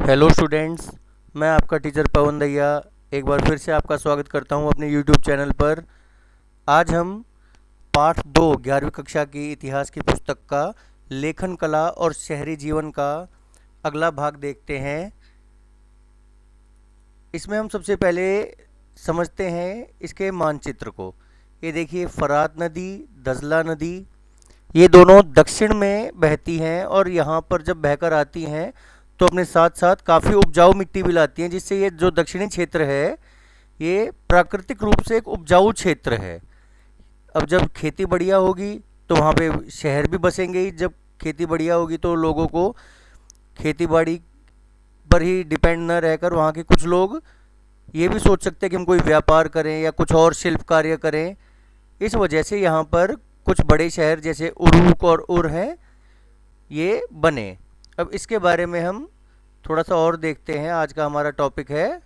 Hello students. मैं आपका teacher पवन दैया एक बार फिर से आपका स्वागत करता हूं अपने यूट्यूब चैनल पर। आज हम पाठ 2 11वीं कक्षा की इतिहास की पुस्तक का लेखन कला और शहरी जीवन का अगला भाग देखते हैं। इसमें हम सबसे पहले समझते हैं इसके मानचित्र को। ये देखिए, फरात नदी, दजला नदी, ये दोनों दक्षिण में बहती हैं और यहाँ पर जब बहकर आती हैं तो अपने साथ साथ काफ़ी उपजाऊ मिट्टी भी लाती हैं, जिससे ये जो दक्षिणी क्षेत्र है ये प्राकृतिक रूप से एक उपजाऊ क्षेत्र है। अब जब खेती बढ़िया होगी तो वहाँ पे शहर भी बसेंगे ही। जब खेती बढ़िया होगी तो लोगों को खेती बाड़ी पर ही डिपेंड न रहकर वहाँ के कुछ लोग ये भी सोच सकते हैं कि हम कोई व्यापार करें या कुछ और शिल्प कार्य करें। इस वजह से यहाँ पर कुछ बड़े शहर जैसे उरूक और उर हैं, ये बने। अब इसके बारे में हम थोड़ा सा और देखते हैं। आज का हमारा टॉपिक है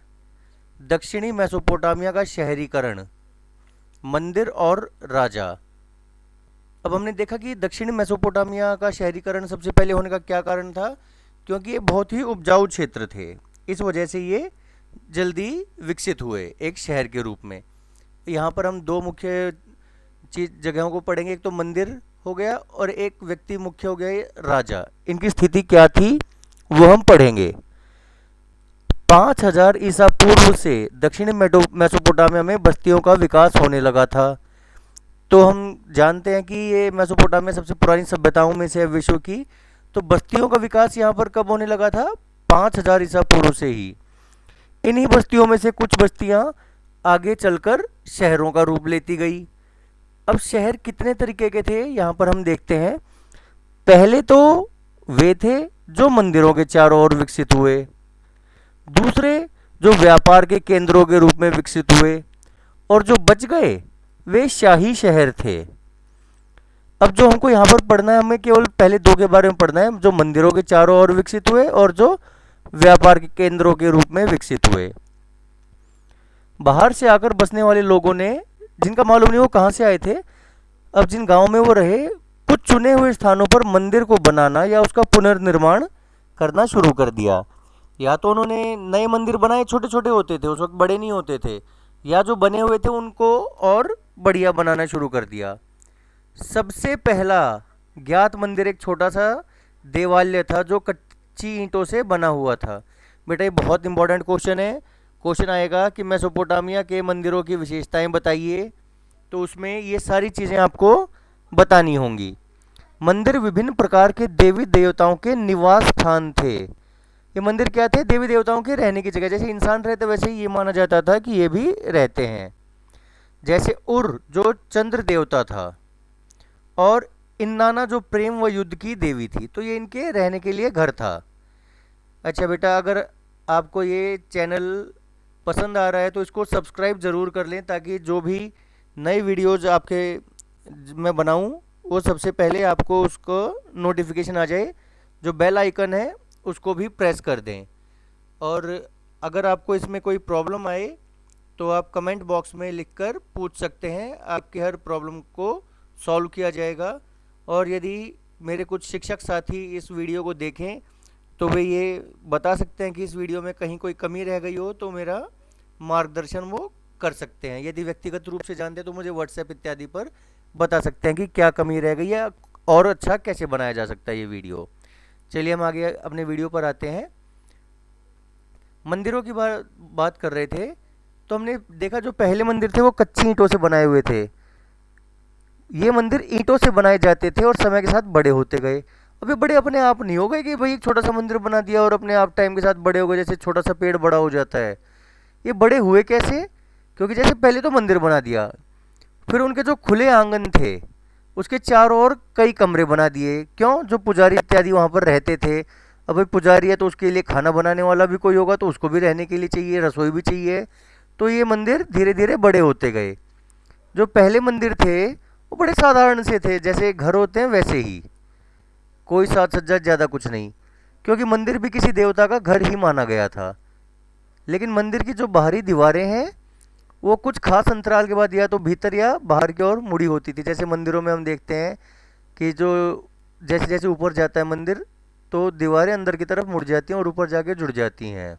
दक्षिणी मेसोपोटामिया का शहरीकरण, मंदिर और राजा। अब हमने देखा कि दक्षिणी मेसोपोटामिया का शहरीकरण सबसे पहले होने का क्या कारण था, क्योंकि ये बहुत ही उपजाऊ क्षेत्र थे। इस वजह से ये जल्दी विकसित हुए एक शहर के रूप में। यहाँ पर हम दो मुख्य चीज जगहों को पढ़ेंगे। एक तो मंदिर हो गया और एक व्यक्ति मुख्य हो गया राजा। इनकी स्थिति क्या थी वो हम पढ़ेंगे। 5000 ईसा पूर्व से दक्षिणी मेसोपोटामिया में बस्तियों का विकास होने लगा था। तो हम जानते हैं कि ये मेसोपोटामिया सबसे पुरानी सभ्यताओं में से है विश्व की। तो बस्तियों का विकास यहाँ पर कब होने लगा था? 5000 ईसा पूर्व से ही। इन्हीं बस्तियों में से कुछ बस्तियां आगे चलकर शहरों का रूप लेती गई। अब शहर कितने तरीके के थे यहाँ पर हम देखते हैं। पहले तो वे थे जो मंदिरों के चारों ओर विकसित हुए। दूसरे जो व्यापार के केंद्रों के रूप में विकसित हुए। और जो बच गए वे शाही शहर थे। अब जो हमको यहाँ पर पढ़ना है, हमें केवल पहले दो के बारे में पढ़ना है, जो मंदिरों के चारों ओर विकसित हुए और जो व्यापार के केंद्रों के रूप में विकसित हुए। बाहर से आकर बसने वाले लोगों ने, जिनका मालूम नहीं वो कहाँ से आए थे, अब जिन गांव में वो रहे, कुछ चुने हुए स्थानों पर मंदिर को बनाना या उसका पुनर्निर्माण करना शुरू कर दिया। या तो उन्होंने नए मंदिर बनाए, छोटे छोटे होते थे उस वक्त, बड़े नहीं होते थे, या जो बने हुए थे उनको और बढ़िया बनाना शुरू कर दिया। सबसे पहला ज्ञात मंदिर एक छोटा सा देवालय था जो कच्ची ईंटों से बना हुआ था। बेटा ये बहुत इंपॉर्टेंट क्वेश्चन है। क्वेश्चन आएगा कि मेसोपोटामिया के मंदिरों की विशेषताएं बताइए, तो उसमें ये सारी चीज़ें आपको बतानी होंगी। मंदिर विभिन्न प्रकार के देवी देवताओं के निवास स्थान थे। ये मंदिर क्या थे? देवी देवताओं के रहने की जगह। जैसे इंसान रहते वैसे ही ये माना जाता था कि ये भी रहते हैं। जैसे उर जो चंद्र देवता था और इन्नाना जो प्रेम व युद्ध की देवी थी, तो ये इनके रहने के लिए घर था। अच्छा बेटा, अगर आपको ये चैनल पसंद आ रहा है तो इसको सब्सक्राइब ज़रूर कर लें, ताकि जो भी नई वीडियोज आपके मैं बनाऊं वो सबसे पहले आपको उसको नोटिफिकेशन आ जाए। जो बेल आइकन है उसको भी प्रेस कर दें। और अगर आपको इसमें कोई प्रॉब्लम आए तो आप कमेंट बॉक्स में लिखकर पूछ सकते हैं, आपकी हर प्रॉब्लम को सॉल्व किया जाएगा। और यदि मेरे कुछ शिक्षक साथी इस वीडियो को देखें तो वे ये बता सकते हैं कि इस वीडियो में कहीं कोई कमी रह गई हो, तो मेरा मार्गदर्शन वो कर सकते हैं। यदि व्यक्तिगत रूप से जानते हैं तो मुझे व्हाट्सएप इत्यादि पर बता सकते हैं कि क्या कमी रह गई है और अच्छा कैसे बनाया जा सकता है ये वीडियो। चलिए हम आगे अपने वीडियो पर आते हैं। मंदिरों की बात कर रहे थे, तो हमने देखा जो पहले मंदिर थे वो कच्ची ईंटों से बनाए हुए थे। ये मंदिर ईंटों से बनाए जाते थे और समय के साथ बड़े होते गए। अब ये बड़े अपने आप नहीं हो गए कि भाई एक छोटा सा मंदिर बना दिया और अपने आप टाइम के साथ बड़े हो गए, जैसे छोटा सा पेड़ बड़ा हो जाता है। ये बड़े हुए कैसे? क्योंकि जैसे पहले तो मंदिर बना दिया, फिर उनके जो खुले आंगन थे उसके चारों ओर कई कमरे बना दिए। क्यों? जो पुजारी इत्यादि वहाँ पर रहते थे। अब भाई पुजारी है तो उसके लिए खाना बनाने वाला भी कोई होगा, तो उसको भी रहने के लिए चाहिए, रसोई भी चाहिए। तो ये मंदिर धीरे धीरे बड़े होते गए। जो पहले मंदिर थे वो बड़े साधारण से थे, जैसे घर होते हैं वैसे ही, कोई साज सज्जा ज़्यादा कुछ नहीं, क्योंकि मंदिर भी किसी देवता का घर ही माना गया था। लेकिन मंदिर की जो बाहरी दीवारें हैं वो कुछ खास अंतराल के बाद या तो भीतर या बाहर की ओर मुड़ी होती थी। जैसे मंदिरों में हम देखते हैं कि जो जैसे जैसे ऊपर जाता है मंदिर, तो दीवारें अंदर की तरफ मुड़ जाती हैं और ऊपर जाके जुड़ जाती हैं।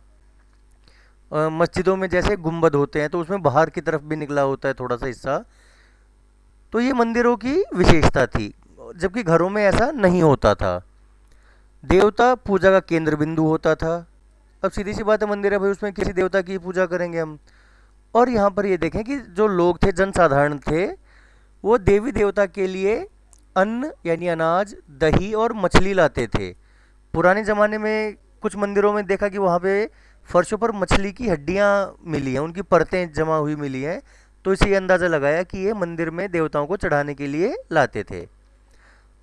मस्जिदों में जैसे गुंबद होते हैं तो उसमें बाहर की तरफ भी निकला होता है थोड़ा सा हिस्सा। तो ये मंदिरों की विशेषता थी, जबकि घरों में ऐसा नहीं होता था। देवता पूजा का केंद्र बिंदु होता था। अब सीधी सी बात है, मंदिर है भाई, उसमें किसी देवता की पूजा करेंगे हम। और यहाँ पर ये देखें कि जो लोग थे, जनसाधारण थे, वो देवी देवता के लिए अन्न यानी अनाज, दही और मछली लाते थे। पुराने ज़माने में कुछ मंदिरों में देखा कि वहाँ पे फर्शों पर मछली की हड्डियाँ मिली हैं, उनकी परतें जमा हुई मिली हैं। तो इसे अंदाज़ा लगाया कि ये मंदिर में देवताओं को चढ़ाने के लिए लाते थे।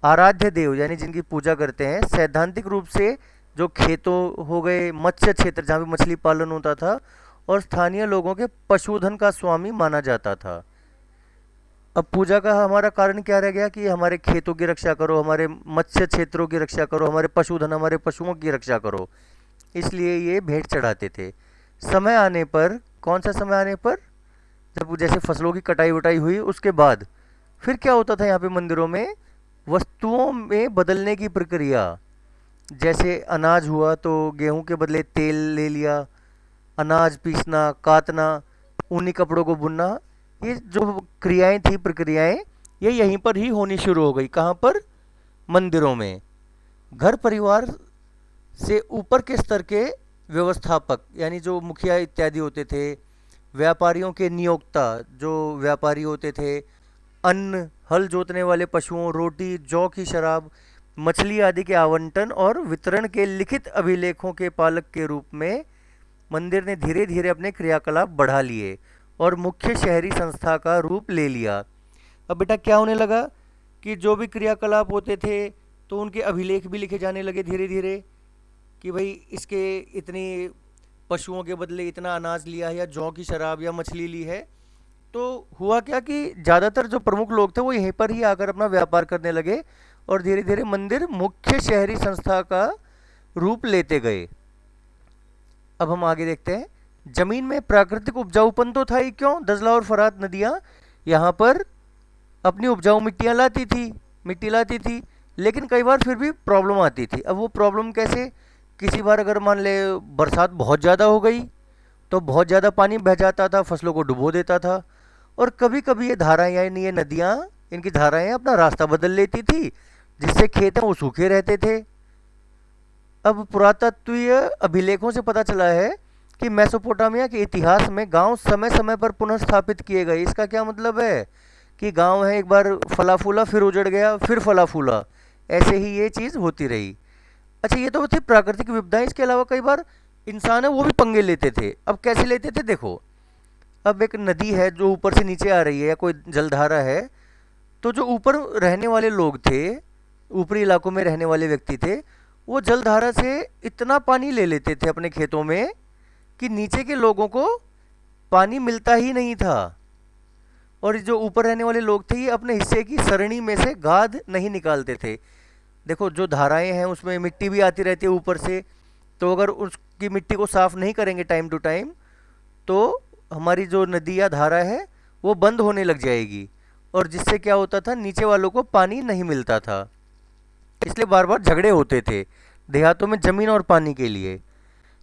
आराध्य देव यानी जिनकी पूजा करते हैं, सैद्धांतिक रूप से जो खेतों हो गए, मत्स्य क्षेत्र जहाँ पे मछली पालन होता था, और स्थानीय लोगों के पशुधन का स्वामी माना जाता था। अब पूजा का हमारा कारण क्या रह गया कि हमारे खेतों की रक्षा करो, हमारे मत्स्य क्षेत्रों की रक्षा करो, हमारे पशुधन, हमारे पशुओं की रक्षा करो। इसलिए ये भेंट चढ़ाते थे। समय आने पर, कौन सा समय आने पर, जब जैसे फसलों की कटाई वटाई हुई उसके बाद फिर क्या होता था यहाँ पे मंदिरों में, वस्तुओं में बदलने की प्रक्रिया। जैसे अनाज हुआ तो गेहूं के बदले तेल ले लिया, अनाज पीसना, काटना, ऊनी कपड़ों को बुनना, ये जो क्रियाएं थी, प्रक्रियाएं, ये यहीं पर ही होनी शुरू हो गई। कहाँ पर? मंदिरों में। घर परिवार से ऊपर के स्तर के व्यवस्थापक यानी जो मुखिया इत्यादि होते थे, व्यापारियों के नियोक्ता जो व्यापारी होते थे, अन्न, हल जोतने वाले पशुओं, रोटी, जौ की शराब, मछली आदि के आवंटन और वितरण के लिखित अभिलेखों के पालक के रूप में मंदिर ने धीरे धीरे अपने क्रियाकलाप बढ़ा लिए और मुख्य शहरी संस्था का रूप ले लिया। अब बेटा क्या होने लगा कि जो भी क्रियाकलाप होते थे तो उनके अभिलेख भी लिखे जाने लगे धीरे धीरे, कि भाई इसके इतनी पशुओं के बदले इतना अनाज लिया है, या जौ की शराब या मछली ली है। तो हुआ क्या कि ज़्यादातर जो प्रमुख लोग थे वो यहीं पर ही आकर अपना व्यापार करने लगे और धीरे धीरे मंदिर मुख्य शहरी संस्था का रूप लेते गए। अब हम आगे देखते हैं। जमीन में प्राकृतिक उपजाऊपन तो था ही क्यों, दजला और फरात नदियाँ यहाँ पर अपनी उपजाऊ मिट्टी लाती थी, लेकिन कई बार फिर भी प्रॉब्लम आती थी। अब वो प्रॉब्लम कैसे, किसी बार अगर मान ले बरसात बहुत ज़्यादा हो गई तो बहुत ज़्यादा पानी बह जाता था, फसलों को डुबो देता था। और कभी कभी ये धाराएं यानी ये नदियाँ, इनकी धाराएं अपना रास्ता बदल लेती थी, जिससे खेत हैं वो सूखे रहते थे। अब पुरातत्वीय अभिलेखों से पता चला है कि मेसोपोटामिया के इतिहास में गांव समय समय पर पुनः स्थापित किए गए। इसका क्या मतलब है कि गांव है, एक बार फला फूला, फिर उजड़ गया, फिर फला फूला, ऐसे ही ये चीज़ होती रही। अच्छा, ये तो थी प्राकृतिक विपदाएं। इसके अलावा कई बार इंसान है वो भी पंगे लेते थे। अब कैसे लेते थे देखो, अब एक नदी है जो ऊपर से नीचे आ रही है या कोई जलधारा है, तो जो ऊपर रहने वाले लोग थे, ऊपरी इलाकों में रहने वाले व्यक्ति थे, वो जलधारा से इतना पानी ले लेते थे अपने खेतों में कि नीचे के लोगों को पानी मिलता ही नहीं था। और जो ऊपर रहने वाले लोग थे ये अपने हिस्से की सरणी में से गाद नहीं निकालते थे। देखो जो धाराएं हैं उसमें मिट्टी भी आती रहती है ऊपर से, तो अगर उसकी मिट्टी को साफ नहीं करेंगे टाइम टू टाइम तो हमारी जो नदी या धारा है वो बंद होने लग जाएगी, और जिससे क्या होता था, नीचे वालों को पानी नहीं मिलता था। इसलिए बार बार झगड़े होते थे देहातों में जमीन और पानी के लिए।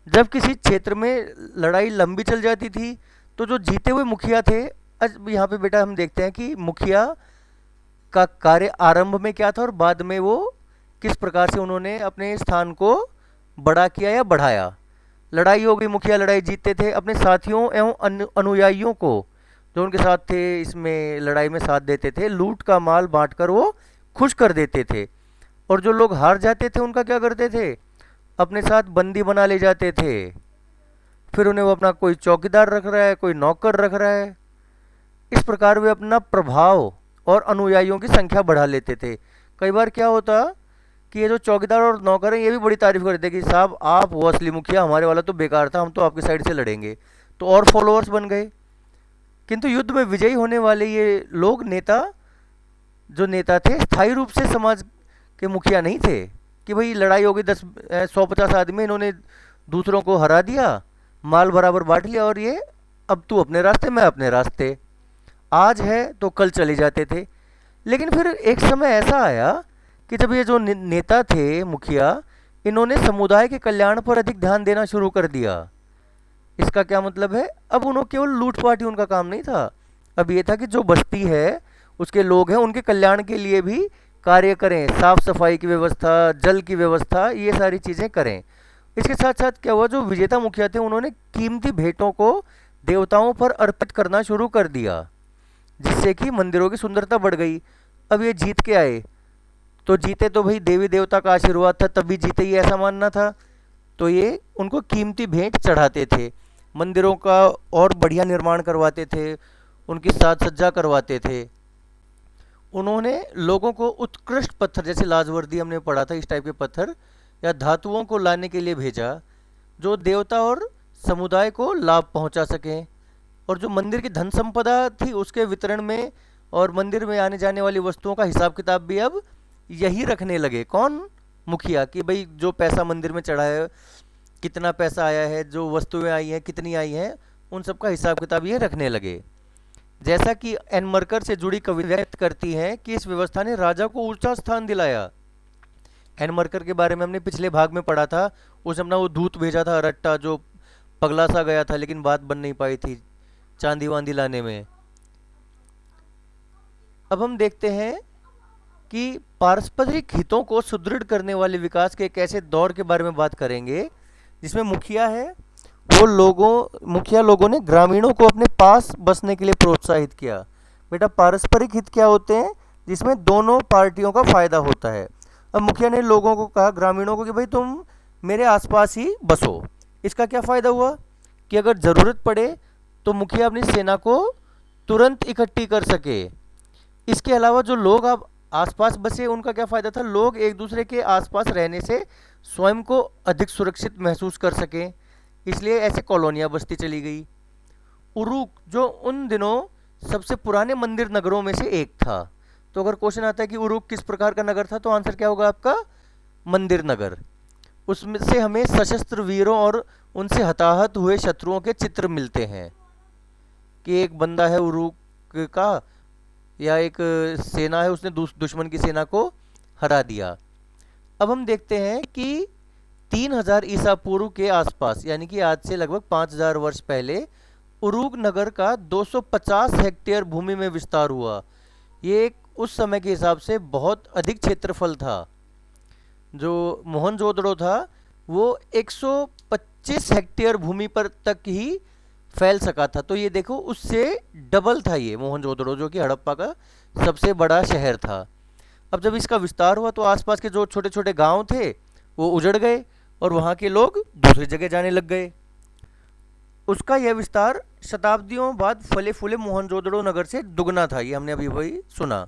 जब किसी क्षेत्र में लड़ाई लंबी चल जाती थी तो जो जीते हुए मुखिया थे, अब यहाँ पे बेटा हम देखते हैं कि मुखिया का कार्य आरंभ में क्या था और बाद में वो किस प्रकार से उन्होंने अपने स्थान को बड़ा किया या बढ़ाया। लड़ाई हो गई, मुखिया लड़ाई जीतते थे, अपने साथियों एवं अनुयायियों को जो उनके साथ थे इसमें लड़ाई में साथ देते थे, लूट का माल बांटकर वो खुश कर देते थे। और जो लोग हार जाते थे उनका क्या करते थे, अपने साथ बंदी बना ले जाते थे। फिर उन्हें वो अपना कोई चौकीदार रख रहा है, कोई नौकर रख रहा है। इस प्रकार वे अपना प्रभाव और अनुयायियों की संख्या बढ़ा लेते थे। कई बार क्या होता कि ये जो चौकीदार और नौकर हैं ये भी बड़ी तारीफ करते कि साहब आप वो असली मुखिया, हमारे वाला तो बेकार था, हम तो आपकी साइड से लड़ेंगे, तो और फॉलोअर्स बन गए। किंतु युद्ध में विजयी होने वाले ये लोग नेता, जो नेता थे, स्थायी रूप से समाज के मुखिया नहीं थे कि भाई लड़ाई हो गई 100-50 आदमी, इन्होंने दूसरों को हरा दिया, माल बराबर बांट लिया और ये अब तू अपने रास्ते मैं अपने रास्ते, आज है तो कल चले जाते थे। लेकिन फिर एक समय ऐसा आया कि जब ये जो नेता थे मुखिया, इन्होंने समुदाय के कल्याण पर अधिक ध्यान देना शुरू कर दिया। इसका क्या मतलब है? अब उन्होंने केवल लूटपाट ही उनका काम नहीं था, अब ये था कि जो बस्ती है उसके लोग हैं उनके कल्याण के लिए भी कार्य करें, साफ सफाई की व्यवस्था, जल की व्यवस्था, ये सारी चीज़ें करें। इसके साथ साथ क्या हुआ, जो विजेता मुखिया थे उन्होंने कीमती भेंटों को देवताओं पर अर्पित करना शुरू कर दिया, जिससे कि मंदिरों की सुंदरता बढ़ गई। अब ये जीत के आए, तो जीते तो भाई देवी देवता का आशीर्वाद था तभी जीते, ये ऐसा मानना था। तो ये उनको कीमती भेंट चढ़ाते थे, मंदिरों का और बढ़िया निर्माण करवाते थे, उनकी साज सज्जा करवाते थे। उन्होंने लोगों को उत्कृष्ट पत्थर, जैसे लाजवर्दी हमने पढ़ा था, इस टाइप के पत्थर या धातुओं को लाने के लिए भेजा, जो देवता और समुदाय को लाभ पहुंचा सकें। और जो मंदिर की धन संपदा थी उसके वितरण में और मंदिर में आने जाने वाली वस्तुओं का हिसाब किताब भी अब यही रखने लगे। कौन? मुखिया। कि भाई जो पैसा मंदिर में चढ़ा है, कितना पैसा आया है, जो वस्तुएं आई हैं कितनी आई हैं, उन सब का हिसाब किताब ये रखने लगे। जैसा कि एनमरकर से जुड़ी कविता व्यक्त करती हैं कि इस व्यवस्था ने राजा को ऊंचा स्थान दिलाया। एनमरकर के बारे में हमने पिछले भाग में पढ़ा था। उस अपना वो दूत भेजा था अरट्टा, जो पगला सा गया था लेकिन बात बन नहीं पाई थी चांदी वांदी लाने में। अब हम देखते हैं कि पारस्परिक हितों को सुदृढ़ करने वाले विकास के एक ऐसे दौर के बारे में बात करेंगे जिसमें मुखिया है, मुखिया लोगों ने ग्रामीणों को अपने पास बसने के लिए प्रोत्साहित किया। बेटा पारस्परिक हित क्या होते हैं? जिसमें दोनों पार्टियों का फायदा होता है। अब मुखिया ने लोगों को कहा, ग्रामीणों को, कि भाई तुम मेरे आसपास ही बसो। इसका क्या फायदा हुआ कि अगर ज़रूरत पड़े तो मुखिया अपनी सेना को तुरंत इकट्ठी कर सके। इसके अलावा जो लोग अब आसपास बसे उनका क्या फ़ायदा था? लोग एक दूसरे के आसपास रहने से स्वयं को अधिक सुरक्षित महसूस कर सकें, इसलिए ऐसे कॉलोनियाँ बसती चली गई। उरुक जो उन दिनों सबसे पुराने मंदिर नगरों में से एक था। तो अगर क्वेश्चन आता है कि उरुक किस प्रकार का नगर था, तो आंसर क्या होगा आपका? मंदिर नगर। उसमें से हमें सशस्त्र वीरों और उनसे हताहत हुए शत्रुओं के चित्र मिलते हैं कि एक बंदा है उरुक का, या एक सेना है, उसने दुश्मन की सेना को हरा दिया। अब हम देखते हैं कि 3000 ईसा पूर्व के आसपास, यानी कि आज से लगभग 5000 वर्ष पहले, उरुक नगर का 250 हेक्टेयर भूमि में विस्तार हुआ। ये एक उस समय के हिसाब से बहुत अधिक क्षेत्रफल था। जो मोहनजोदड़ो था वो 125 हेक्टेयर भूमि पर तक ही फैल सका था। तो ये देखो उससे डबल था ये मोहनजोदड़ो, जो कि हड़प्पा का सबसे बड़ा शहर था। अब जब इसका विस्तार हुआ तो आसपास के जो छोटे छोटे गांव थे वो उजड़ गए और वहाँ के लोग दूसरी जगह जाने लग गए। उसका यह विस्तार शताब्दियों बाद फले फूले मोहनजोदड़ो नगर से दुगना था, ये हमने अभी वही सुना।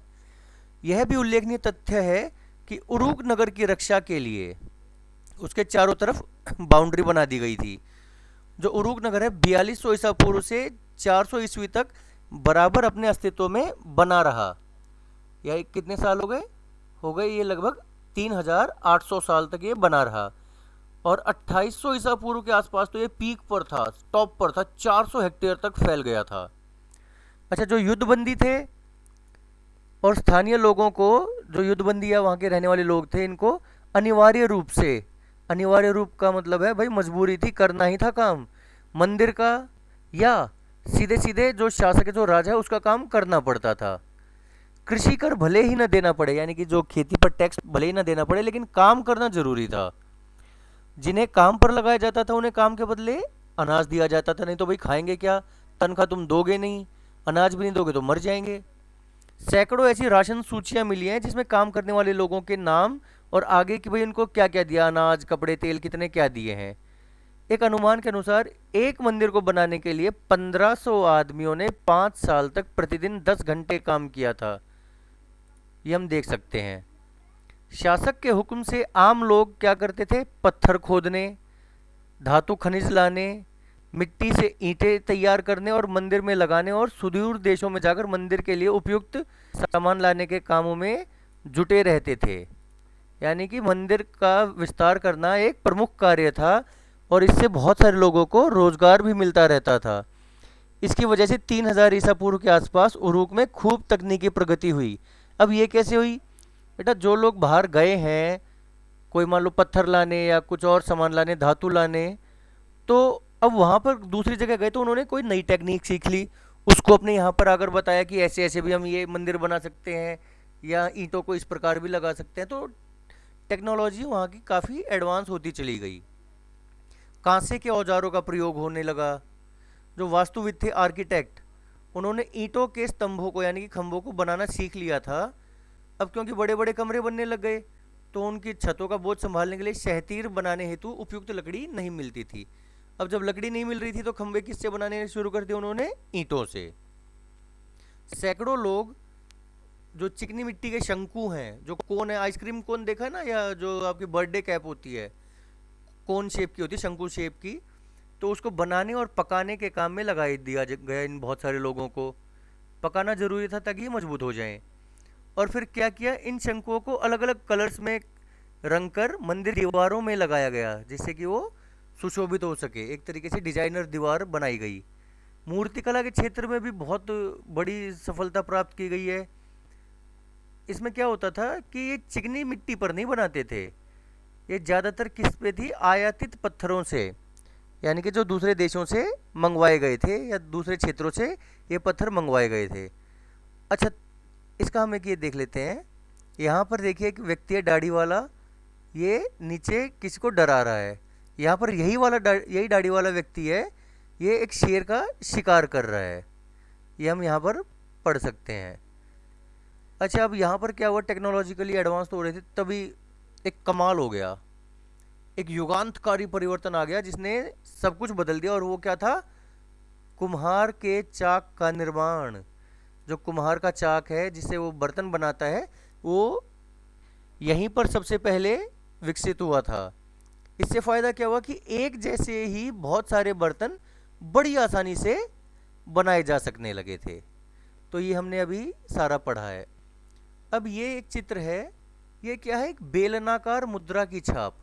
यह भी उल्लेखनीय तथ्य है कि उरुक नगर की रक्षा के लिए उसके चारों तरफ बाउंड्री बना दी गई थी। जो उरुक नगर है 4200 ईसा पूर्व से 400 ईस्वी तक बराबर अपने अस्तित्व में बना रहा। यह कितने साल हो गए ये लगभग 3800 साल तक ये बना रहा। और 2800 ईसा पूर्व के आसपास तो ये पीक पर था, टॉप पर था, 400 हेक्टेयर तक फैल गया था। अच्छा, जो युद्धबंदी थे और स्थानीय लोगों को, जो युद्धबंदी या वहाँ के रहने वाले लोग थे, इनको अनिवार्य रूप से, अनिवार्य रूप का मतलब है भाई मजबूरी थी, करना ही था काम मंदिर का, या सीधे सीधे जो शासक है, जो राजा है, उसका काम करना पड़ता था। कृषि कर भले ही न देना पड़े, यानी कि जो खेती पर टैक्स भले ही न देना पड़े, लेकिन काम करना जरूरी था। जिन्हें काम पर लगाया जाता था उन्हें काम के बदले अनाज दिया जाता था, नहीं तो भाई खाएंगे क्या? तनख्वाह तुम दोगे नहीं, अनाज भी नहीं दोगे तो मर जाएंगे। सैकड़ों ऐसी राशन सूचियां मिली हैं जिसमें काम करने वाले लोगों के नाम और आगे कि भाई उनको क्या क्या दिया, अनाज, कपड़े, तेल कितने क्या दिए हैं। एक अनुमान के अनुसार एक मंदिर को बनाने के लिए 1500 आदमियों ने 5 साल तक प्रतिदिन 10 घंटे काम किया था, ये हम देख सकते हैं। शासक के हुक्म से आम लोग क्या करते थे? पत्थर खोदने, धातु खनिज लाने, मिट्टी से ईंटें तैयार करने और मंदिर में लगाने और सुदूर देशों में जाकर मंदिर के लिए उपयुक्त सामान लाने के कामों में जुटे रहते थे। यानी कि मंदिर का विस्तार करना एक प्रमुख कार्य था और इससे बहुत सारे लोगों को रोजगार भी मिलता रहता था। इसकी वजह से 3000 ईसा पूर्व के आसपास उरुक में खूब तकनीकी प्रगति हुई। अब ये कैसे हुई? बेटा जो लोग बाहर गए हैं, कोई मान लो पत्थर लाने या कुछ और सामान लाने, धातु लाने। तो अब वहाँ पर दूसरी जगह गए तो उन्होंने कोई नई टेक्निक सीख ली, उसको अपने यहाँ पर आकर बताया कि ऐसे ऐसे भी हम ये मंदिर बना सकते हैं, या ईंटों को इस प्रकार भी लगा सकते हैं। तो टेक्नोलॉजी वहाँ की काफ़ी एडवांस होती चली गई। कांसे के औजारों का प्रयोग होने लगा। जो वास्तुविद थे, आर्किटेक्ट, उन्होंने ईंटों के स्तंभों को यानी कि खंभों को बनाना सीख लिया था। अब क्योंकि बड़े बड़े कमरे बनने लग गए, तो उनकी छतों का बोझ संभालने के लिए शहतीर बनाने हेतु उपयुक्त लकड़ी नहीं मिलती थी। अब जब लकड़ी नहीं मिल रही थी तो खंभे किससे बनाने शुरू कर दिए उन्होंने? ईंटों से। सैकड़ों लोग जो चिकनी मिट्टी के शंकु हैं, जो कोन है, आइसक्रीम कोन देखा है ना, या जो आपकी बर्थडे कैप होती है, कोन शेप की होती है, शंकु शेप की, तो उसको बनाने और पकाने के काम में लगा दिया गया इन बहुत सारे लोगों को। पकाना जरूरी था ताकि ये मजबूत हो जाएं। और फिर क्या किया, इन शंकुओं को अलग अलग कलर्स में रंग कर मंदिर दीवारों में लगाया गया, जिससे कि वो सुशोभित हो सके। एक तरीके से डिजाइनर दीवार बनाई गई। मूर्तिकला के क्षेत्र में भी बहुत बड़ी सफलता प्राप्त की गई है। इसमें क्या होता था कि ये चिकनी मिट्टी पर नहीं बनाते थे, ये ज़्यादातर किस पे थी? आयातित पत्थरों से, यानी कि जो दूसरे देशों से मंगवाए गए थे या दूसरे क्षेत्रों से ये पत्थर मंगवाए गए थे। अच्छा, इसका हम एक ये देख लेते हैं। यहाँ पर देखिए एक व्यक्ति है दाढ़ी वाला, ये नीचे किसी को डरा रहा है। यहाँ पर यही दाढ़ी वाला व्यक्ति है, ये एक शेर का शिकार कर रहा है। ये हम यहाँ पर पढ़ सकते हैं। अच्छा, अब यहाँ पर क्या हुआ, टेक्नोलॉजिकली एडवांस तो हो रहे थे, तभी एक कमाल हो गया, एक युगांतकारी परिवर्तन आ गया जिसने सब कुछ बदल दिया। और वो क्या था? कुम्हार के चाक का निर्माण। जो कुम्हार का चाक है जिससे वो बर्तन बनाता है, वो यहीं पर सबसे पहले विकसित हुआ था। इससे फायदा क्या हुआ कि एक जैसे ही बहुत सारे बर्तन बड़ी आसानी से बनाए जा सकने लगे थे। तो ये हमने अभी सारा पढ़ा है। अब ये एक चित्र है, ये क्या है? एक बेलनाकार मुद्रा की छाप।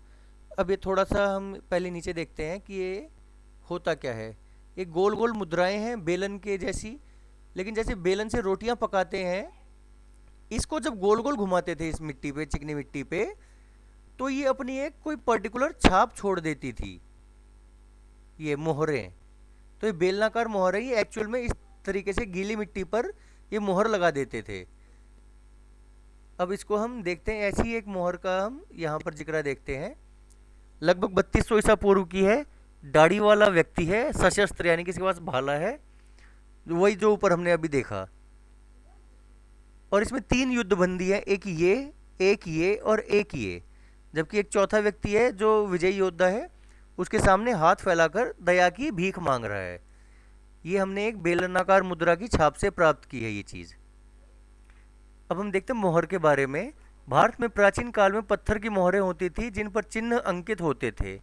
अब ये थोड़ा सा हम पहले नीचे देखते हैं कि ये होता क्या है। ये गोल गोल मुद्राएं हैं बेलन के जैसी, लेकिन जैसे बेलन से रोटियां पकाते हैं, इसको जब गोल गोल घुमाते थे इस मिट्टी पे, चिकनी मिट्टी पे, तो ये अपनी एक कोई पर्टिकुलर छाप छोड़ देती थी, ये मोहरें। तो ये बेलनाकार मोहर है, ये एक्चुअल में इस तरीके से गीली मिट्टी पर ये मोहर लगा देते थे। अब इसको हम देखते हैं, ऐसी एक मोहर का हम यहाँ पर जिक्र देखते हैं। लगभग 3200 ईसा पूर्व की है। दाढ़ी वाला व्यक्ति है, सशस्त्र यानी कि इसके पास भाला है, वही जो ऊपर हमने अभी देखा। और इसमें 3 युद्धबंदी है, एक ये और एक ये। जबकि एक चौथा व्यक्ति है जो विजयी योद्धा है, उसके सामने हाथ फैलाकर दया की भीख मांग रहा है। ये हमने एक बेलनाकार मुद्रा की छाप से प्राप्त की है ये चीज़। अब हम देखते हैं मोहर के बारे में। भारत में प्राचीन काल में पत्थर की मोहरें होती थी जिन पर चिन्ह अंकित होते थे,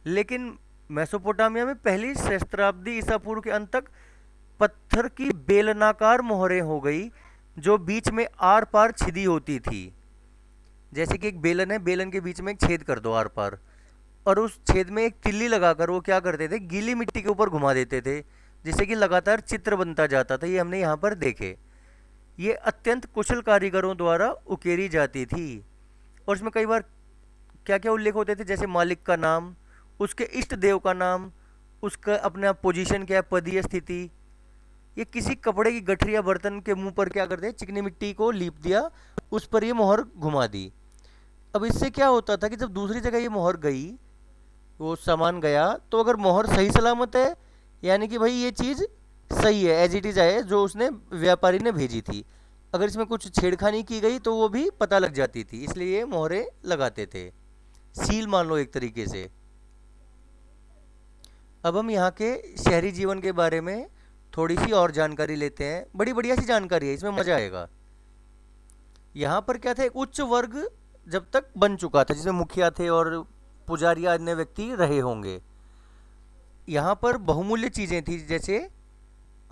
लेकिन मेसोपोटामिया में पहली सहस्त्राब्दी ईसा पूर्व के अंत तक पत्थर की बेलनाकार मोहरें हो गई, जो बीच में आर पार छिदी होती थी। जैसे कि एक बेलन है, बेलन के बीच में एक छेद कर दो आर पार, और उस छेद में एक तिल्ली लगाकर वो क्या करते थे, गीली मिट्टी के ऊपर घुमा देते थे, जिससे कि लगातार चित्र बनता जाता था। ये हमने यहाँ पर देखे। ये अत्यंत कुशल कारीगरों द्वारा उकेरी जाती थी। और इसमें कई बार क्या क्या उल्लेख होते थे, जैसे मालिक का नाम, उसके इष्ट देव का नाम, उसका अपना पोजीशन क्या है, पदीय स्थिति। ये किसी कपड़े की गठरी या बर्तन के मुंह पर क्या करते हैं, चिकनी मिट्टी को लीप दिया, उस पर ये मोहर घुमा दी। अब इससे क्या होता था कि जब दूसरी जगह ये मोहर गई, वो सामान गया, तो अगर मोहर सही सलामत है, यानी कि भाई ये चीज़ सही है, एज इट इज़ है, जो उसने व्यापारी ने भेजी थी। अगर इसमें कुछ छेड़खानी की गई तो वो भी पता लग जाती थी, इसलिए ये मोहरें लगाते थे। सील मान लो एक तरीके से। अब हम यहाँ के शहरी जीवन के बारे में थोड़ी सी और जानकारी लेते हैं। बड़ी बढ़िया सी जानकारी है, इसमें मजा आएगा। यहाँ पर क्या था, एक उच्च वर्ग जब तक बन चुका था, जिसमें मुखिया थे और पुजारी अन्य व्यक्ति रहे होंगे। यहाँ पर बहुमूल्य चीज़ें थी, जैसे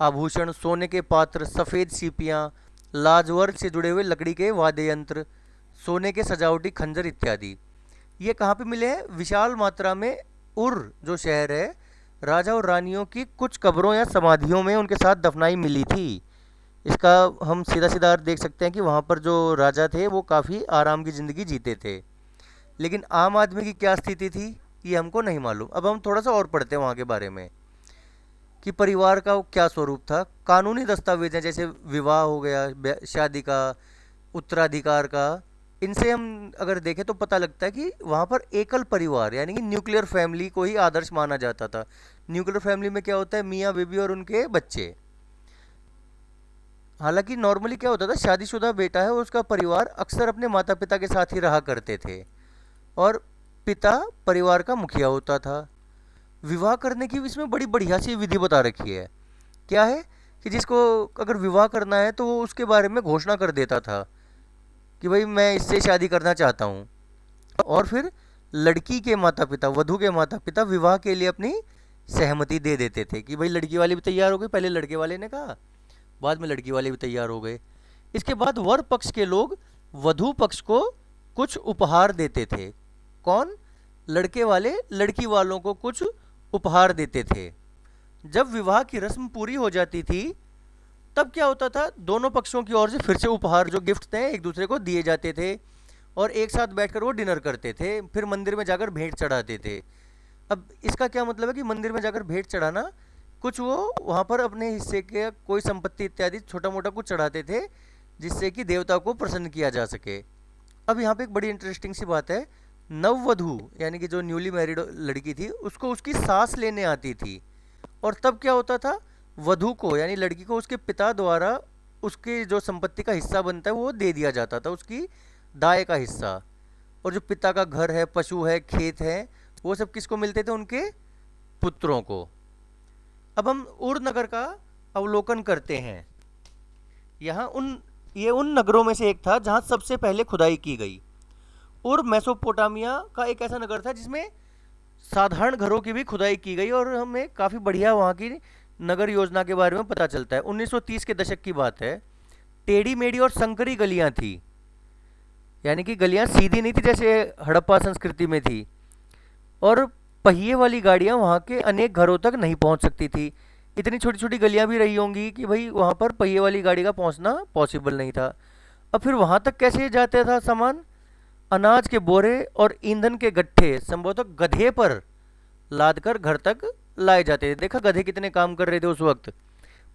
आभूषण, सोने के पात्र, सफ़ेद सीपियाँ, लाजवर्ग से जुड़े हुए लकड़ी के वाद्य यंत्र, सोने के सजावटी खंजर इत्यादि। ये कहाँ पे मिले हैं? विशाल मात्रा में उर जो शहर है, राजा और रानियों की कुछ कब्रों या समाधियों में उनके साथ दफनाई मिली थी। इसका हम सीधा सीधा अर्थ देख सकते हैं कि वहाँ पर जो राजा थे वो काफ़ी आराम की ज़िंदगी जीते थे। लेकिन आम आदमी की क्या स्थिति थी ये हमको नहीं मालूम। अब हम थोड़ा सा और पढ़ते हैं वहाँ के बारे में कि परिवार का क्या स्वरूप था। कानूनी दस्तावेज हैं जैसे विवाह हो गया, शादी का, उत्तराधिकार का, इनसे हम अगर देखें तो पता लगता है कि वहाँ पर एकल परिवार यानी कि न्यूक्लियर फैमिली को ही आदर्श माना जाता था। न्यूक्लियर फैमिली में क्या होता है, मियाँ बीबी और उनके बच्चे। हालांकि नॉर्मली क्या होता था, शादीशुदा बेटा है उसका परिवार अक्सर अपने माता पिता के साथ ही रहा करते थे और पिता परिवार का मुखिया होता था। विवाह करने की भी इसमें बड़ी बढ़िया सी विधि बता रखी है। क्या है कि जिसको अगर विवाह करना है तो वो उसके बारे में घोषणा कर देता था कि भाई मैं इससे शादी करना चाहता हूँ। और फिर लड़की के माता पिता, वधू के माता पिता विवाह के लिए अपनी सहमति दे देते थे कि भाई लड़की वाले भी तैयार हो गए, पहले लड़के वाले ने कहा, बाद में लड़की वाले भी तैयार हो गए। इसके बाद वर पक्ष के लोग वधू पक्ष को कुछ उपहार देते थे। कौन? लड़के वाले लड़की वालों को कुछ उपहार देते थे। जब विवाह की रस्म पूरी हो जाती थी तब क्या होता था, दोनों पक्षों की ओर से फिर से उपहार जो गिफ्ट थे एक दूसरे को दिए जाते थे और एक साथ बैठकर वो डिनर करते थे, फिर मंदिर में जाकर भेंट चढ़ाते थे। अब इसका क्या मतलब है कि मंदिर में जाकर भेंट चढ़ाना, कुछ वो वहाँ पर अपने हिस्से के कोई संपत्ति इत्यादि छोटा मोटा कुछ चढ़ाते थे जिससे कि देवता को प्रसन्न किया जा सके। अब यहाँ पे एक बड़ी इंटरेस्टिंग सी बात है, नववधु यानी कि जो न्यूली मैरिड लड़की थी उसको उसकी सास लेने आती थी और तब क्या होता था, वधु को यानी लड़की को उसके पिता द्वारा उसके जो संपत्ति का हिस्सा बनता है वो दे दिया जाता था, उसकी दाय का हिस्सा। और जो पिता का घर है, पशु है, खेत है, वो सब किसको मिलते थे? उनके पुत्रों को। अब हम उर नगर का अवलोकन करते हैं। यहाँ ये उन नगरों में से एक था जहाँ सबसे पहले खुदाई की गई। उर मेसोपोटामिया का एक ऐसा नगर था जिसमें साधारण घरों की भी खुदाई की गई और हमें काफ़ी बढ़िया वहाँ की नगर योजना के बारे में पता चलता है। 1930 के दशक की बात है। टेढ़ी मेढ़ी और संकरी गलियाँ थी, यानी कि गलियाँ सीधी नहीं थी जैसे हड़प्पा संस्कृति में थी, और पहिए वाली गाड़ियाँ वहाँ के अनेक घरों तक नहीं पहुँच सकती थी। इतनी छोटी छोटी गलियाँ भी रही होंगी कि भाई वहाँ पर पहिए वाली गाड़ी का पहुँचना पॉसिबल नहीं था। अब फिर वहाँ तक कैसे जाता था सामान? अनाज के बोरे और ईंधन के गट्ठे संभवतः गधे पर लाद कर घर तक लाए जाते थे। देखा गधे कितने काम कर रहे थे उस वक्त।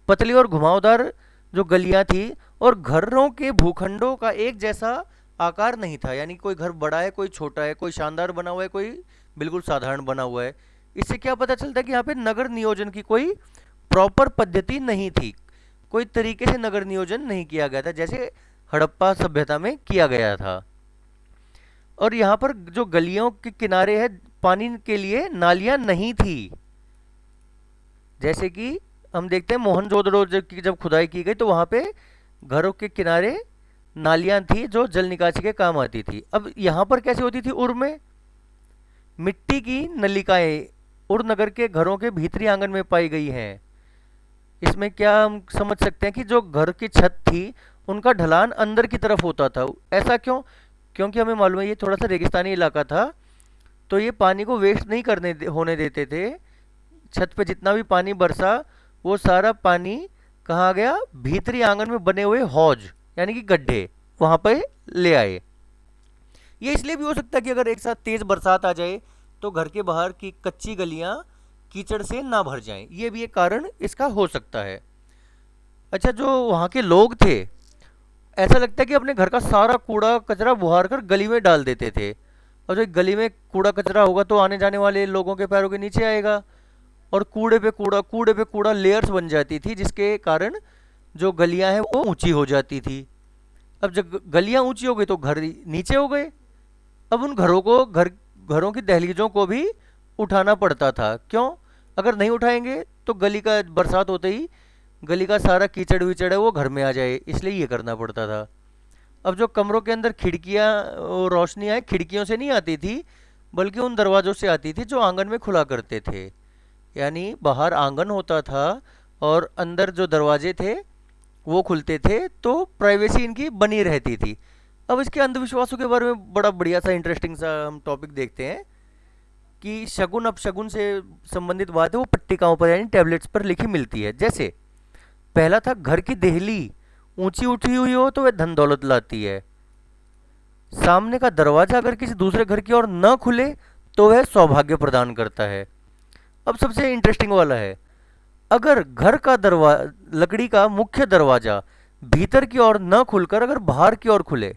पतली और घुमावदार जो गलियां थी और घरों के भूखंडों का एक जैसा आकार नहीं था, यानी कोई घर बड़ा है, कोई छोटा है, कोई शानदार बना हुआ है, कोई बिल्कुल साधारण बना हुआ है। इससे क्या पता चलता है कि यहाँ पे नगर नियोजन की कोई प्रॉपर पद्धति नहीं थी, कोई तरीके से नगर नियोजन नहीं किया गया था जैसे हड़प्पा सभ्यता में किया गया था। और यहाँ पर जो गलियों के किनारे है पानी के लिए नालियाँ नहीं थी। जैसे कि हम देखते हैं मोहनजोदड़ो की जब खुदाई की गई तो वहाँ पे घरों के किनारे नालियाँ थी जो जल निकासी के काम आती थी। अब यहाँ पर कैसे होती थी? उर में मिट्टी की नलिकाएं उर नगर के घरों के भीतरी आंगन में पाई गई हैं। इसमें क्या हम समझ सकते हैं कि जो घर की छत थी उनका ढलान अंदर की तरफ होता था। ऐसा क्यों? क्योंकि हमें मालूम है ये थोड़ा सा रेगिस्तानी इलाका था, तो ये पानी को वेस्ट नहीं होने देते थे। छत पे जितना भी पानी बरसा वो सारा पानी कहाँ गया? भीतरी आंगन में बने हुए हौज यानी कि गड्ढे, वहाँ पे ले आए। ये इसलिए भी हो सकता है कि अगर एक साथ तेज बरसात आ जाए तो घर के बाहर की कच्ची गलियां कीचड़ से ना भर जाएं, ये भी एक कारण इसका हो सकता है। अच्छा, जो वहाँ के लोग थे ऐसा लगता है कि अपने घर का सारा कूड़ा कचरा बुहार कर गली में डाल देते थे, और जो गली में कूड़ा कचरा होगा तो आने जाने वाले लोगों के पैरों के नीचे आएगा और कूड़े पे कूड़ा लेयर्स बन जाती थी जिसके कारण जो गलियां हैं वो ऊंची हो जाती थी। अब जब गलियां ऊंची हो गई तो घर नीचे हो गए। अब उन घरों की दहलीजों को भी उठाना पड़ता था। क्यों? अगर नहीं उठाएंगे तो गली का बरसात होते ही गली का सारा कीचड़ विचड़ है वो घर में आ जाए, इसलिए ये करना पड़ता था। अब जो कमरों के अंदर खिड़कियाँ रोशनियाँ खिड़कियों से नहीं आती थी बल्कि उन दरवाज़ों से आती थी जो आंगन में खुला करते थे। यानी बाहर आंगन होता था और अंदर जो दरवाजे थे वो खुलते थे, तो प्राइवेसी इनकी बनी रहती थी। अब इसके अंधविश्वासों के बारे में बड़ा बढ़िया सा इंटरेस्टिंग सा हम टॉपिक देखते हैं कि शगुन अपशगुन से संबंधित बात है वो पट्टिकाओं पर यानी टैबलेट्स पर लिखी मिलती है। जैसे पहला था, घर की देहली ऊंची उठी हुई हो तो वह धन दौलत लाती है। सामने का दरवाजा अगर किसी दूसरे घर की ओर न खुले तो वह सौभाग्य प्रदान करता है। अब सबसे इंटरेस्टिंग वाला है, अगर घर का दरवाजा, लकड़ी का मुख्य दरवाजा भीतर की ओर न खुलकर अगर बाहर की ओर खुले,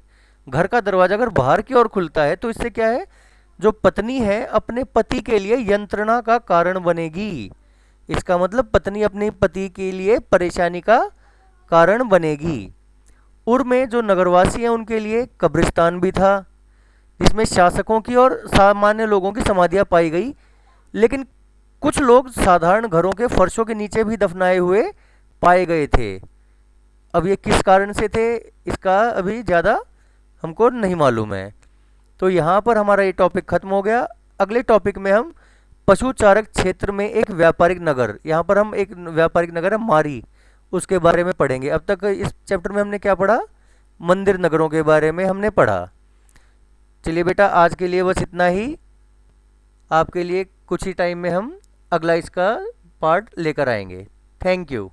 घर का दरवाजा अगर बाहर की ओर खुलता है तो इससे क्या है, जो पत्नी है अपने पति के लिए यंत्रणा का कारण बनेगी। इसका मतलब पत्नी अपने पति के लिए परेशानी का कारण बनेगी। उर में जो नगरवासी हैं उनके लिए कब्रिस्तान भी था, जिसमें शासकों की और सामान्य लोगों की समाधियां पाई गई, लेकिन कुछ लोग साधारण घरों के फर्शों के नीचे भी दफनाए हुए पाए गए थे। अब ये किस कारण से थे, इसका अभी ज़्यादा हमको नहीं मालूम है। तो यहाँ पर हमारा ये टॉपिक खत्म हो गया। अगले टॉपिक में हम पशुचारक क्षेत्र में एक व्यापारिक नगर, यहाँ पर हम एक व्यापारिक नगर है मारी, उसके बारे में पढ़ेंगे। अब तक इस चैप्टर में हमने क्या पढ़ा, मंदिर नगरों के बारे में हमने पढ़ा। चलिए बेटा, आज के लिए बस इतना ही। आपके लिए कुछ ही टाइम में हम अगला इसका पार्ट लेकर आएंगे। Thank you.